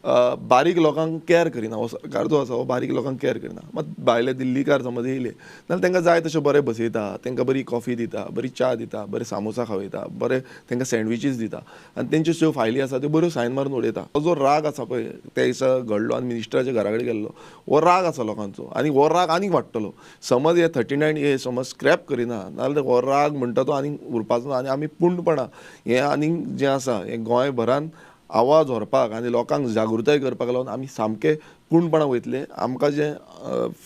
बारीक लोकांक केअर करिना, हो सरकार जो आसा हो बारीक लोकांक केअर करिना. मात भायले दिल्लीकार समज येयले जाल्यार तांकां जाय तशें बरें बसयता, तांकां बरी कॉफी दिता, बरी च्या दिता, बरे सामोसा खावयता, बरे तांकां सँडविचीस दिता आनी तेंच्यो ज्यो फायली आसा त्यो बऱ्यो सायन मारून उडयता. हो जो राग आसा पळय त्या दिसा घडलो आनी मिनिस्टराच्या घरा कडेन गेल्लो, हो राग आसा लोकांचो आनी हो राग आनीक वाडटलो. समज हे 39A समज स्क्रॅप करिना नाजाल्यार हो राग म्हणटा तो आनीक उरपाचो ना आनी आमी पूर्णपणां हें आनीक जें आसा हें गोंयभरान आवाज व्हरपाक आनी लोकांक जागृताय करपाक लागून आमी सामके पूर्णपणां वयतले. आमकां जें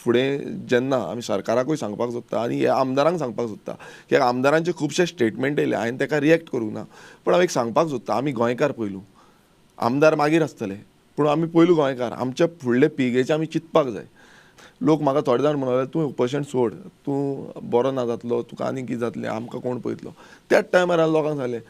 फुडें जेन्ना आमी सरकाराकूय सांगपाक सोदता आनी हे आमदारांक सांगपाक सोदता कित्याक आमदारांचे खुबशे स्टेटमेंट येयले, हांवें ताका रिएक्ट करूंक ना, पूण हांव एक सांगपाक सोदता आमी गोंयकार पयलू, आमदार मागीर आसतले, पूण आमी पयलू गोंयकार. आमच्या फुडले पिळगेचें आमी चिंतपाक जाय. लोक म्हाका थोडे जाण म्हणून तूं उपोशण सोड, तूं बरो ना जातलो, तुका आनीक कितें जातलें, आमकां कोण पळयतलो. त्याच टायमार लोकांक सांगलें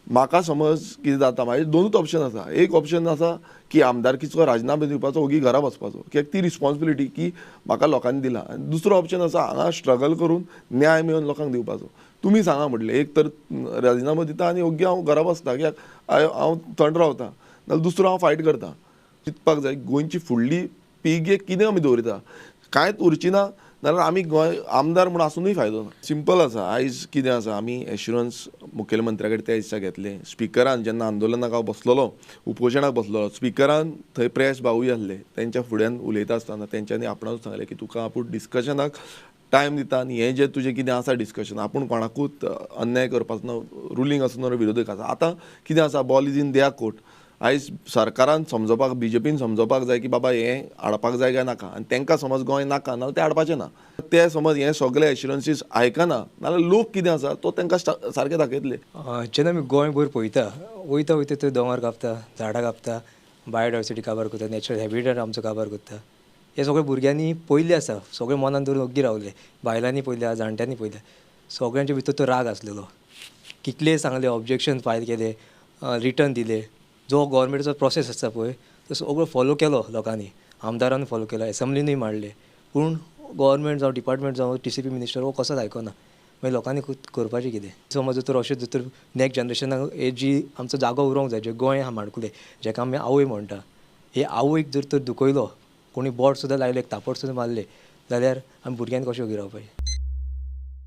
म्हाका समज कितें जाता म्हाजे दोनूच ऑप्शन आसा. एक ऑप्शन आसा की आमदारकीचो राजिनामो दिवपाचो, ओगी घरा वचपाचो, कित्याक ती रिस्पॉन्सिबिलिटी की म्हाका लोकांनी दिला. दुसरो ऑप्शन आसा हांगा स्ट्रगल करून न्याय मेळोवन लोकांक दिवपाचो. तुमी सांगा म्हटलें एक तर राजिनामो दिता आनी ओगी हांव घरा बसता कित्याक हांव थंड रावता, नाजाल्यार दुसरो हांव फायट करता. चिंतपाक जाय गोंयची फुडली पिळगेक कितें आमी दवरिता, कांयच उरची ना नाल्यार आमी गोंय आमदार म्हूण आसुनूय फायदो ना. सिंपल आसा. आयज कितें आसा आमी एश्युरन्स मुखेलमंत्र्या कडेन त्या दिसा घेतले. स्पिकरान जेन्ना आंदोलनाक हांव बसलोलो, उपोशणाक बसलोलो, स्पिकरान थंय प्रेस भावूय आसले, तेंच्या फुड्यान उलयता आसतना तेंच्यांनी आपणाक सांगलें की तुका आपूण डिस्कशनाक टायम दिता आनी हें जें तुजें कितें आसा डिस्कशन आपूण कोणाकूच अन्याय करपाचो ना, रुलींग आसूं ना विरोधक आसा. आतां कितें आसा ball is in their court. आयज सरकारान समजोवपाक बीजेपीन समजोवपाक जाय की बाबा हें हाडपाक जाय काय नाका आनी तांकां समज गोंय नाका नाल्यार तें हाडपाचें ना. ते समज हें सगळे एश्युरन्सीस आयकना नाल्यार लोक कितें आसा तो तांकां सारकें दाखयतले. जेन्ना आमी गोंयभर पळयता वयता वयता थंय दोंगर कापता, झाडां कापता, बायोडायवर्सिटी काबार करता, नॅचरल हॅबिटेट आमचो काबार करता. हे सगळे भुरग्यांनी पयले आसा, सगळे मनान धरून ओग्गी रावले, बायलांनी पयल्या, जाणट्यांनी पयल्या. सगळ्यांच्या भितर तो राग आसलेलो. कितले सांगले, ऑब्जेक्शन फायल केले, रिटर्न दिले. जो गव्हर्मेंटाचो प्रोसेस आसा पळय तो सगळो फॉलो केलो लोकांनी, आमदारान फॉलो केलो, एसेंब्लीनूय मांडले. पूण गव्हर्मेंट जावं डिपार्टमेंट जावं TCP मिनिस्टर हो कसोच आयकना. मागीर लोकांनी करपाचें कितें. समज जर अशें जर नॅक्स्ट जनरेशनाक हे जी आमचो जागो उरोंक जाय, जे गोंय आहा माडकुले, जेका आमी आवय म्हणटा, हे आवयक जर तर दुखयलो, कोणी बोट सुद्दां लायले, तापट सुद्दां मारले जाल्यार आमी भुरग्यांनी कशें ओगी रावपाचें.